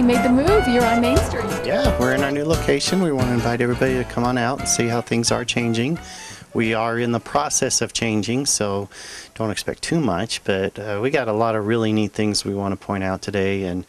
made the move. You're on Main Street. Yeah, we're in our new location. We want to invite everybody to come on out and see how things are changing. We are in the process of changing, so don't expect too much, but we got a lot of really neat things we want to point out today, and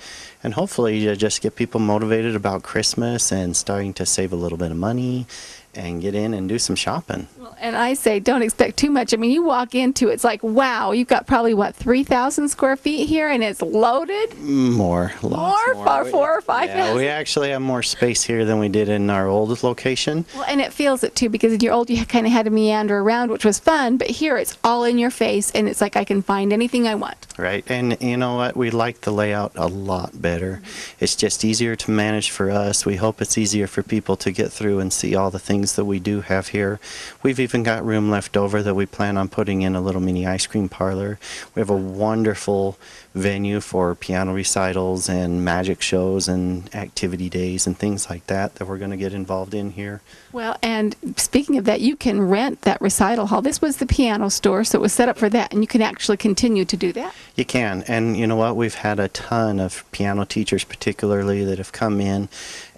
hopefully just get people motivated about Christmas and starting to save a little bit of money and get in and do some shopping. Well, and I say don't expect too much. I mean, you walk into it, it's like, wow, you've got probably, what, 3,000 square feet here, and it's loaded? More. More? 4 or 5? Yeah, we actually have more space here than we did in our old location. Well, and it feels it, too, because in your old, you kind of had to meander around, which was fun, but here it's all in your face, and it's like I can find anything I want. Right, and you know what? We like the layout a lot better. It's just easier to manage for us. We hope it's easier for people to get through and see all the things that we do have here. We've even got room left over that we plan on putting in a little mini ice cream parlor. We have a wonderful venue for piano recitals and magic shows and activity days and things like that we're going to get involved in here. Well, and speaking of that, you can rent that recital hall. This was the piano store, so it was set up for that, and you can actually continue to do that. You can, and you know what? We've had a ton of piano teachers particularly that have come in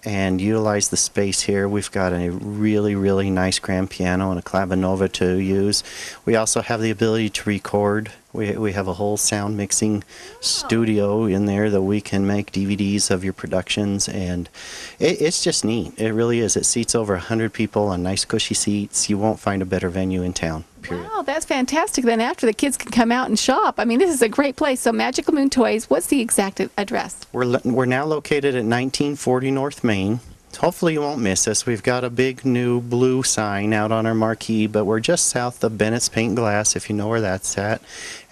and utilize the space here. We've got a really, really nice grand piano and a clavinova to use. We also have the ability to record. We have a whole sound mixing studio in there that we can make DVDs of your productions, and it's just neat. It really is. It seats over 100 people on nice cushy seats. You won't find a better venue in town, period. Wow, that's fantastic. Then after, the kids can come out and shop. I mean, this is a great place. So Magical Moon Toys, what's the exact address? We're now located at 1940 North Main. Hopefully you won't miss us. We've got a big new blue sign out on our marquee, but we're just south of Bennett's Paint and Glass, if you know where that's at,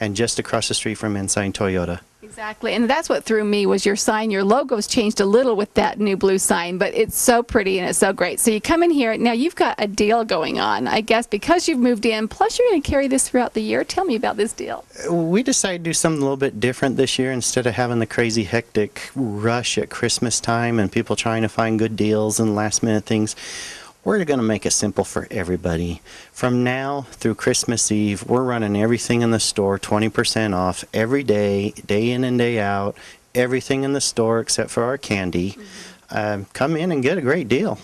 and just across the street from Ensign Toyota. Exactly, and that's what threw me was your sign. Your logo's changed a little with that new blue sign, but it's so pretty and it's so great. So you come in here, now you've got a deal going on, I guess, because you've moved in, plus you're going to carry this throughout the year. Tell me about this deal. We decided to do something a little bit different this year. Instead of having the crazy hectic rush at Christmas time and people trying to find good deals and last minute things, we're going to make it simple for everybody. From now through Christmas Eve, we're running everything in the store 20% off every day, day in and day out, everything in the store except for our candy. Come in and get a great deal.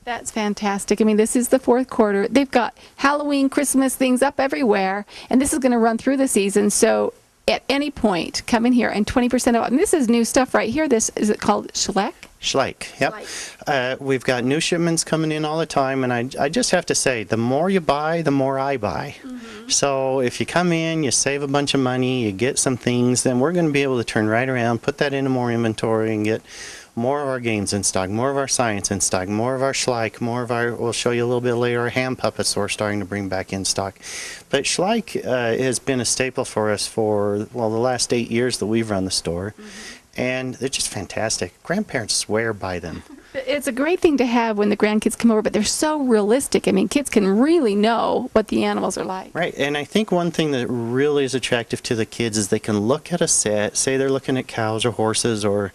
That's fantastic. I mean, this is the fourth quarter. They've got Halloween, Christmas things up everywhere, and this is going to run through the season. So at any point, come in here and 20% off. And this is new stuff right here. This is it called Schleich? Schleich, yep. We've got new shipments coming in all the time, and I just have to say, the more you buy, the more I buy. So if you come in, you save a bunch of money, you get some things, then we're going to be able to turn right around, put that into more inventory, and get more of our games in stock, more of our science in stock, more of our Schleich, more of our, we'll show you a little bit later, our hand puppets we're starting to bring back in stock. But Schleich has been a staple for us for, well, the last 8 years that we've run the store. And they're just fantastic. Grandparents swear by them. It's a great thing to have when the grandkids come over, but they're so realistic. I mean, kids can really know what the animals are like. Right, and I think one thing that really is attractive to the kids is they can look at a set, say they're looking at cows or horses or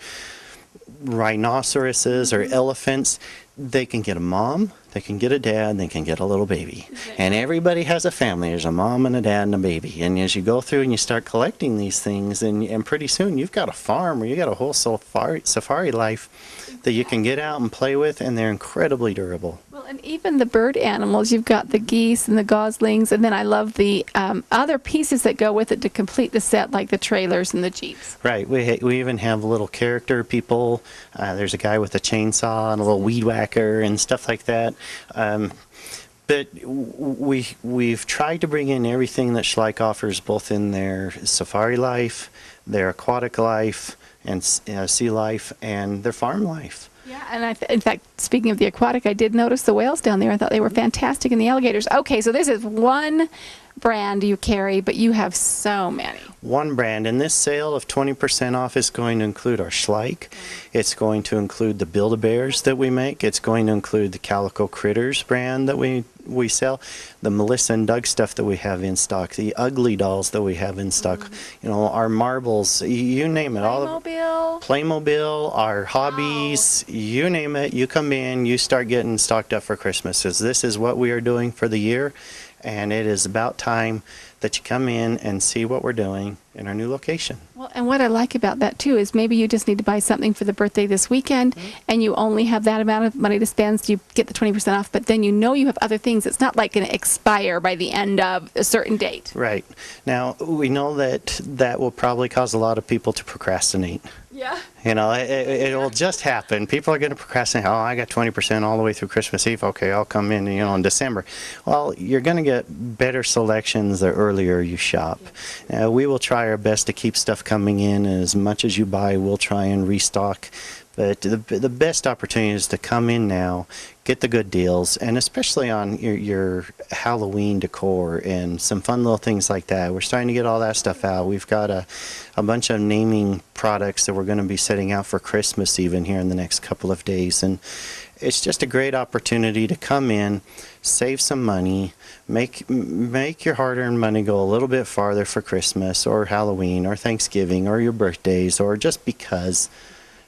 rhinoceroses or elephants. They can get a mom, they can get a dad, they can get a little baby. And everybody has a family. There's a mom and a dad and a baby. And as you go through and you start collecting these things, and pretty soon you've got a farm or you got a whole safari life that you can get out and play with, and they're incredibly durable. Well, and even the bird animals, you've got the geese and the goslings, and then I love the other pieces that go with it to complete the set, like the trailers and the jeeps. Right. We even have little character people. There's a guy with a chainsaw and a little weed whacker and stuff like that. But we've tried to bring in everything that Schleich offers, both in their safari life, their aquatic life, and sea life, and their farm life. Yeah, and in fact, speaking of the aquatic, I did notice the whales down there. I thought they were fantastic, and the alligators. Okay, so this is one brand you carry, but you have so many. One brand, and this sale of 20% off is going to include our Schleich. It's going to include the Build-A-Bears that we make. It's going to include the Calico Critters brand that we sell, the Melissa and Doug stuff that we have in stock, the Ugly dolls that we have in stock, you know, our marbles, you name it. Playmobil, our hobbies, you name it. You come in, you start getting stocked up for Christmas. This is what we are doing for the year. and it is about time that you come in and see what we're doing in our new location. Well, and what I like about that too is maybe you just need to buy something for the birthday this weekend, and you only have that amount of money to spend, so you get the 20% off, but then you know you have other things. It's not like going to expire by the end of a certain date. Right. Now, we know that that will probably cause a lot of people to procrastinate. Yeah. You know, it will just happen. People are going to procrastinate. Oh, I got 20% all the way through Christmas Eve. Okay, I'll come in, in December. Well, you're going to get better selections the earlier you shop. We will try our best to keep stuff coming in. As much as you buy, we'll try and restock. But the best opportunity is to come in now, get the good deals, and especially on your Halloween decor and some fun little things like that. We're starting to get all that stuff out. We've got a bunch of naming products that we're going to be setting out for Christmas even here in the next couple of days. And it's just a great opportunity to come in, save some money, make your hard-earned money go a little bit farther for Christmas or Halloween or Thanksgiving or your birthdays or just because.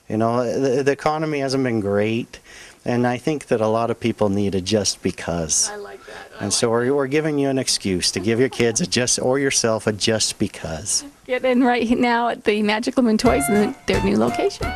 The economy hasn't been great, and I think that a lot of people need a just because. I like that. And so we're giving you an excuse to give your kids a just, or yourself a just because. Get in right now at the Magic Lumen Toys in their new location.